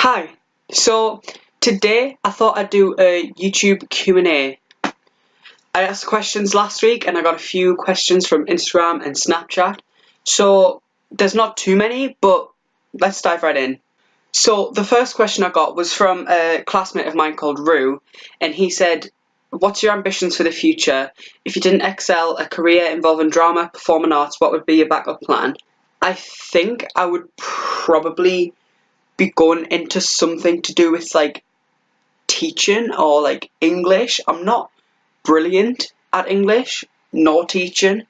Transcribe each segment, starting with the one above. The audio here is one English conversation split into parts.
Hi, so today I thought I'd do a YouTube Q&A. I asked questions last week and I got a few questions from Instagram and Snapchat. So there's not too many, but let's dive right in. So the first question I got was from a classmate of mine called Rue, and he said, "What's your ambitions for the future? If you didn't excel a career involving drama, performing arts, what would be your backup plan?" I think I would probably be going into something to do with like teaching or like English. I'm not brilliant at English nor teaching,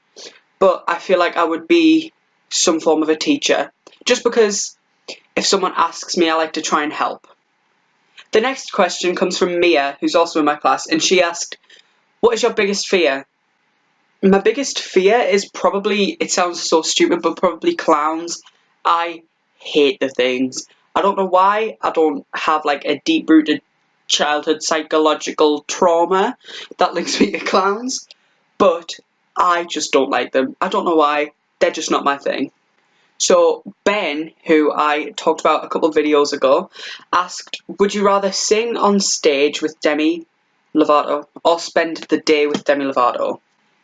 but I feel like I would be some form of a teacher just because if someone asks me, I like to try and help. The next question comes from Mia, who's also in my class, and she asked, "What is your biggest fear?" My biggest fear is probably, it sounds so stupid, but probably clowns. I hate the things. I don't know why. I don't have like a deep-rooted childhood psychological trauma that links me to clowns, but I just don't like them. I don't know why. They're just not my thing. So Ben, who I talked about a couple of videos ago, asked, "Would you rather sing on stage with Demi Lovato or spend the day with Demi Lovato?"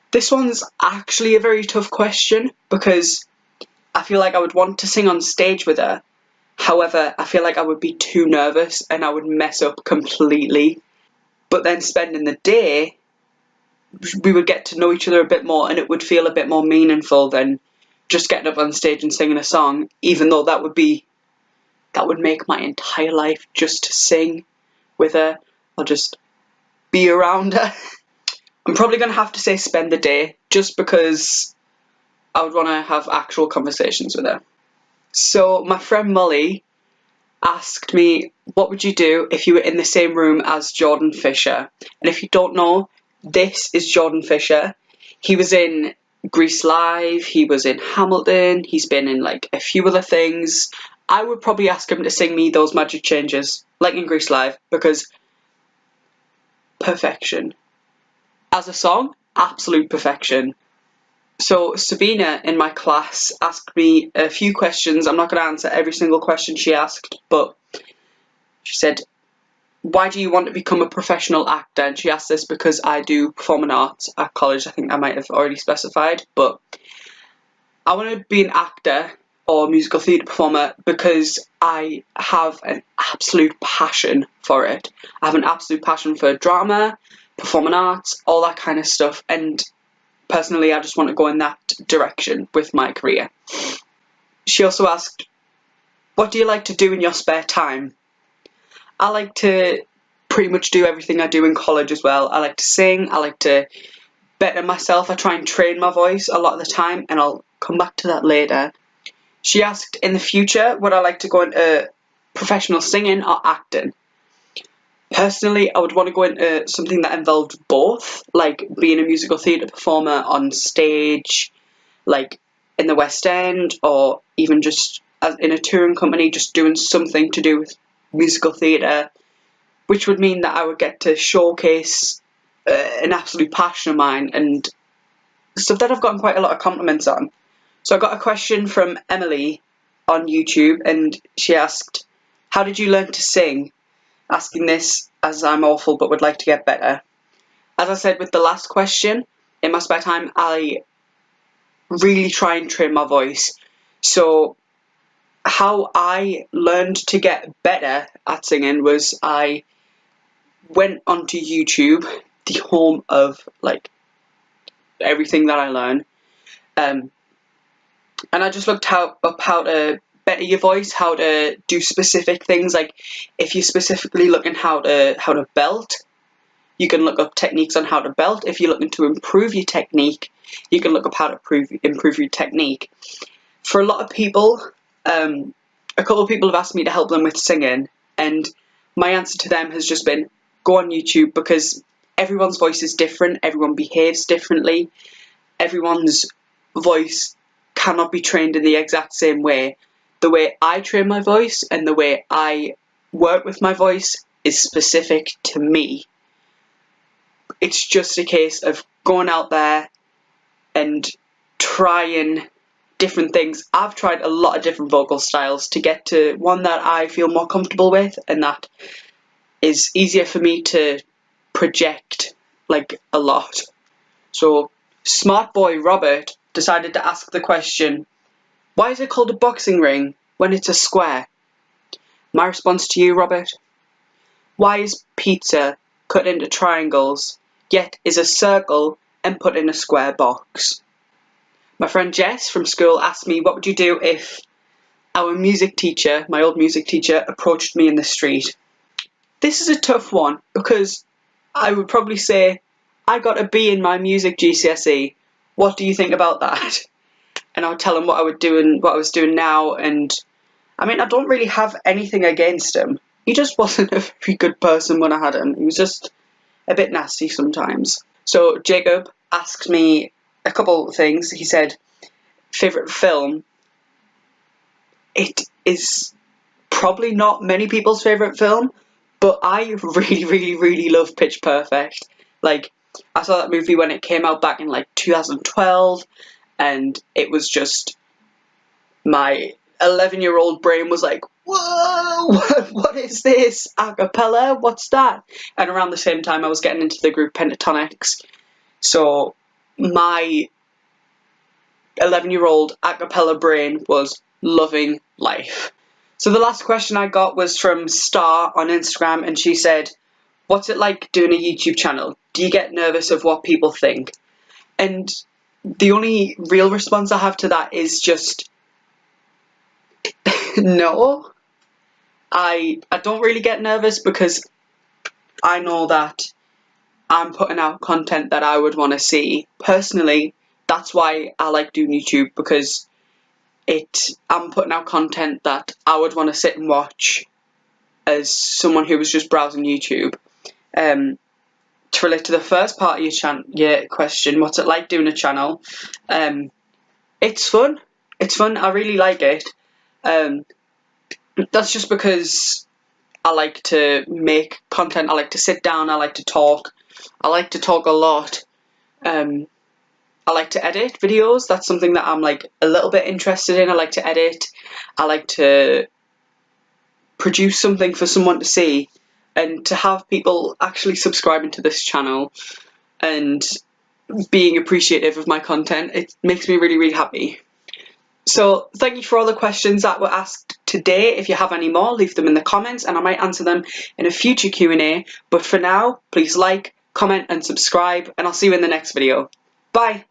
This one's actually a very tough question because I feel like I would want to sing on stage with her. However, I feel like I would be too nervous and I would mess up completely. But then spending the day, we would get to know each other a bit more and it would feel a bit more meaningful than just getting up on stage and singing a song, even though that would make my entire life just to sing with her or just be around her. I'm probably going to have to say spend the day just because I would want to have actual conversations with her. So my friend Molly asked me, "What would you do if you were in the same room as Jordan Fisher?" And if you don't know, this is Jordan Fisher. He was in Grease Live, he was in Hamilton, he's been in like a few other things. I would probably ask him to sing me Those Magic Changes, like in Grease Live, because perfection. As a song, absolute perfection. So Sabina in my class asked me a few questions. I'm not going to answer every single question she asked, but she said, "Why do you want to become a professional actor?" And she asked this because I do performing arts at college. I think I might have already specified, but I want to be an actor or musical theatre performer because I have an absolute passion for it. I have an absolute passion for drama, performing arts, all that kind of stuff, and personally I just want to go in that direction with my career. She also asked, "What do you like to do in your spare time?" I like to pretty much do everything I do in college as well. I like to sing, I like to better myself, I try and train my voice a lot of the time, and I'll come back to that later. She asked, in the future, would I like to go into professional singing or acting? Personally, I would want to go into something that involved both, like being a musical theatre performer on stage, like in the West End, or even just in a touring company, just doing something to do with musical theatre, which would mean that I would get to showcase an absolute passion of mine and stuff that I've gotten quite a lot of compliments on. So I got a question from Emily on YouTube and she asked, "How did you learn to sing?" Asking this as I'm awful but would like to get better. As I said with the last question, in my spare time I really try and train my voice. So how I learned to get better at singing was I went onto YouTube, the home of like everything that I learn, and I just looked up how to better your voice, how to do specific things. Like if you're specifically looking how to belt, you can look up techniques on how to belt. If you're looking to improve your technique, you can look up how to improve your technique. For a lot of people, a couple of people have asked me to help them with singing, and my answer to them has just been go on YouTube because everyone's voice is different, everyone behaves differently, everyone's voice cannot be trained in the exact same way. The way I train my voice and the way I work with my voice is specific to me. It's just a case of going out there and trying different things. I've tried a lot of different vocal styles to get to one that I feel more comfortable with and that is easier for me to project like a lot. So smart boy Robert decided to ask the question, why is it called a boxing ring when it's a square? My response to you, Robert: why is pizza cut into triangles yet is a circle and put in a square box? My friend Jess from school asked me, what would you do if our music teacher, my old music teacher, approached me in the street? This is a tough one because I would probably say, I got a B in my music GCSE. What do you think about that? And I would tell him what I was doing now, and I mean, I don't really have anything against him. He just wasn't a very good person when I had him. He was just a bit nasty sometimes. So Jacob asked me a couple of things. He said, favourite film? It is probably not many people's favourite film, but I really, really, really love Pitch Perfect. Like, I saw that movie when it came out back in like 2012, and it was just, my 11-year-old brain was like, whoa, what is this? Acapella? What's that? And around the same time I was getting into the group Pentatonics. So my 11-year-old acapella brain was loving life. So the last question I got was from Star on Instagram, and she said, what's it like doing a YouTube channel? Do you get nervous of what people think? And the only real response I have to that is just no. I don't really get nervous because I know that I'm putting out content that I would want to see. Personally, that's why I like doing YouTube, because I'm putting out content that I would want to sit and watch as someone who was just browsing YouTube. To relate to the first part of your question, what's it like doing a channel? It's fun. It's fun. I really like it. That's just because I like to make content. I like to sit down. I like to talk. I like to talk a lot. I like to edit videos. That's something that I'm like a little bit interested in. I like to edit. I like to produce something for someone to see, and to have people actually subscribing to this channel and being appreciative of my content, it makes me really, really happy. So thank you for all the questions that were asked today. If you have any more, leave them in the comments and I might answer them in a future Q&A. But for now, please like, comment and subscribe, and I'll see you in the next video. Bye!